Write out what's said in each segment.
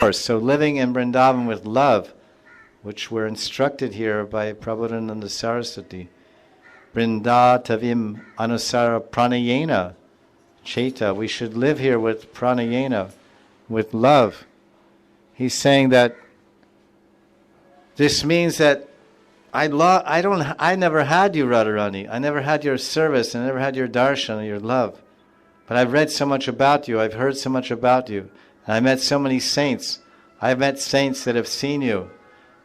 So living in Vrindavan with love, which we're instructed here by Prabhupada Saraswati. Vrinda tavim anusara pranayena cheta. We should live here with pranayena, with love. He's saying that this means that I never had you, Radharani. I never had your service. I never had your darshan, your love. But I've read so much about you. I've heard so much about you. And I met so many saints. I've met saints that have seen you.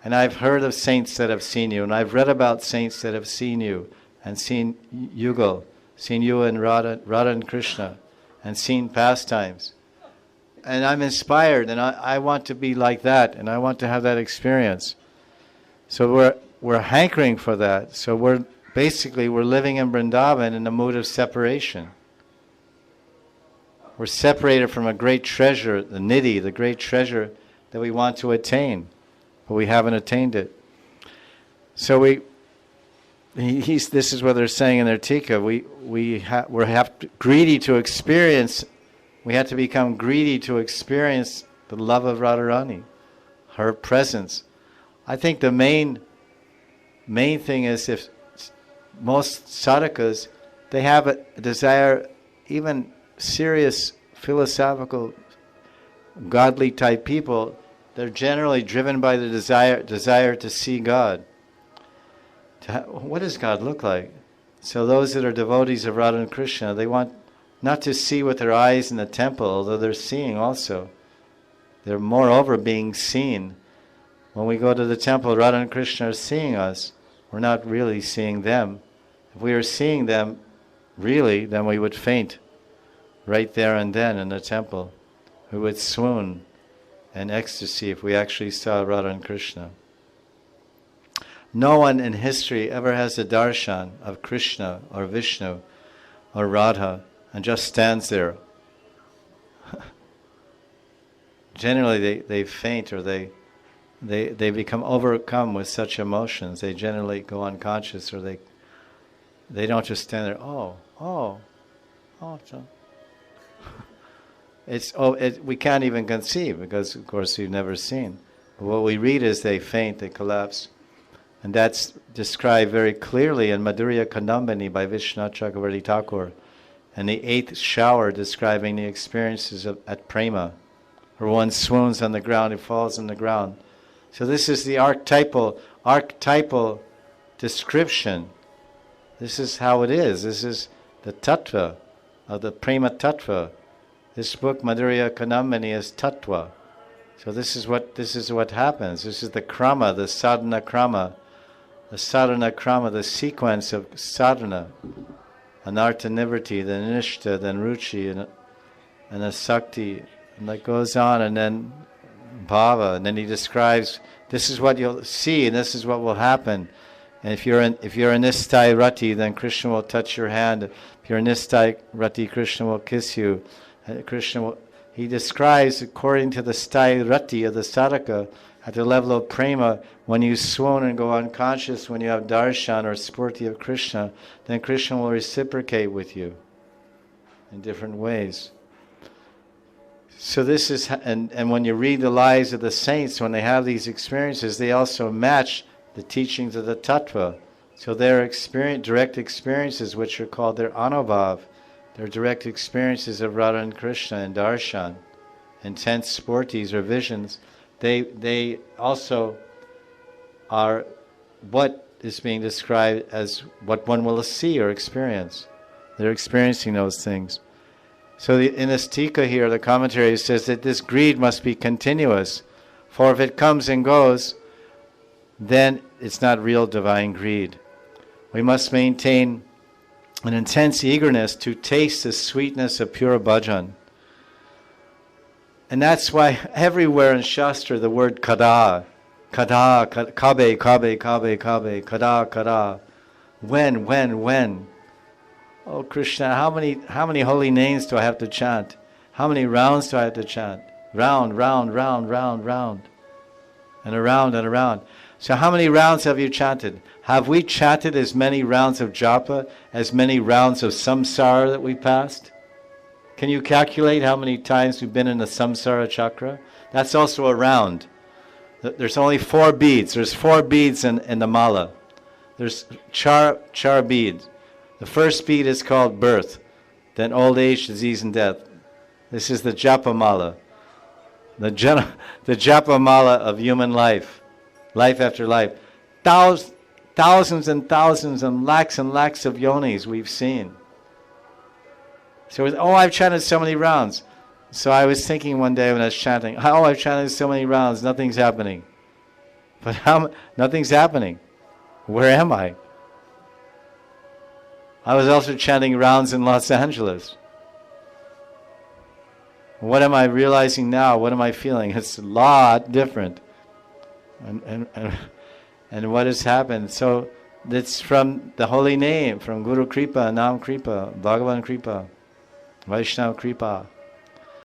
And I've heard of saints that have seen you. And I've read about saints that have seen you. And seen Yugal. Seen you and Radha and Krishna. And seen pastimes. And I'm inspired. And I want to be like that. And I want to have that experience. So we're hankering for that. So we're living in Vrindavan in a mood of separation. We're separated from a great treasure, the nidhi, the great treasure that we want to attain, but we haven't attained it. So this is what they're saying in their tika. We're greedy to experience. We have to become greedy to experience the love of Radharani, her presence. I think the main thing is if most sadhakas, they have a desire, even serious philosophical godly type people, they're generally driven by the desire to see God. What does God look like? So those that are devotees of Radha and Krishna, they want not to see with their eyes in the temple, although they're seeing also. They're moreover being seen. When we go to the temple, Radha and Krishna are seeing us. We're not really seeing them. If we were seeing them really, then we would faint right there and then in the temple. We would swoon in ecstasy if we actually saw Radha and Krishna. No one in history ever has a darshan of Krishna or Vishnu or Radha and just stands there. Generally they faint or they become overcome with such emotions. They generally go unconscious, or they don't just stand there. We can't even conceive because, of course, we've never seen. But what we read is they faint, they collapse, and that's described very clearly in Madhurya Kandambini by Vishwanath Chakravarti Thakur, and the 8th shower describing the experiences at Prema, where one swoons on the ground, he falls on the ground. So this is the archetypal description. This is how it is. This is the tattva of the prema tattva. This book, Madhurya Kandambini, is tattva. So this is what happens. This is the krama, the sadhana krama, the sequence of sadhana, anartha nivrti, then nishta, then ruchi, and asakti, and that goes on, and then bhava, and then he describes this is what you'll see and this is what will happen. And if you're in nistai rati, then Krishna will touch your hand. If you're in nistai rati, Krishna will kiss you. He describes, according to the stai rati of the sadhaka, at the level of prema, when you swoon and go unconscious, when you have darshan or spurti of Krishna, then Krishna will reciprocate with you in different ways. So this is, and when you read the lives of the saints, when they have these experiences, they also match the teachings of the tattva. So their direct experiences, which are called their anubhav, their direct experiences of Radha and Krishna and darshan, intense spurtis or visions, they also are what is being described as what one will see or experience. They're experiencing those things. So in this tika here, the commentary says that this greed must be continuous, for if it comes and goes, then it's not real divine greed. We must maintain an intense eagerness to taste the sweetness of pure bhajan. And that's why everywhere in Shastra the word kada, kabe, kada, when. Oh Krishna, how many holy names do I have to chant? How many rounds do I have to chant? Round. And around. So how many rounds have you chanted? Have we chanted as many rounds of japa, as many rounds of samsara that we passed? Can you calculate how many times we've been in the samsara chakra? That's also a round. There's only 4 beads. There's 4 beads in the mala. There's char beads. The first bead is called birth, then old age, disease, and death. This is the japa mala. The japa mala of human life, life after life. Thousands and thousands and lakhs of yonis we've seen. So I've chanted so many rounds. So I was thinking one day when I was chanting, I've chanted so many rounds, nothing's happening. But nothing's happening. Where am I? I was also chanting rounds in Los Angeles. What am I realizing now? What am I feeling? It's a lot different. And what has happened? So it's from the holy name, from Guru Kripa, Nam Kripa, Bhagavan Kripa, Vaishnava Kripa.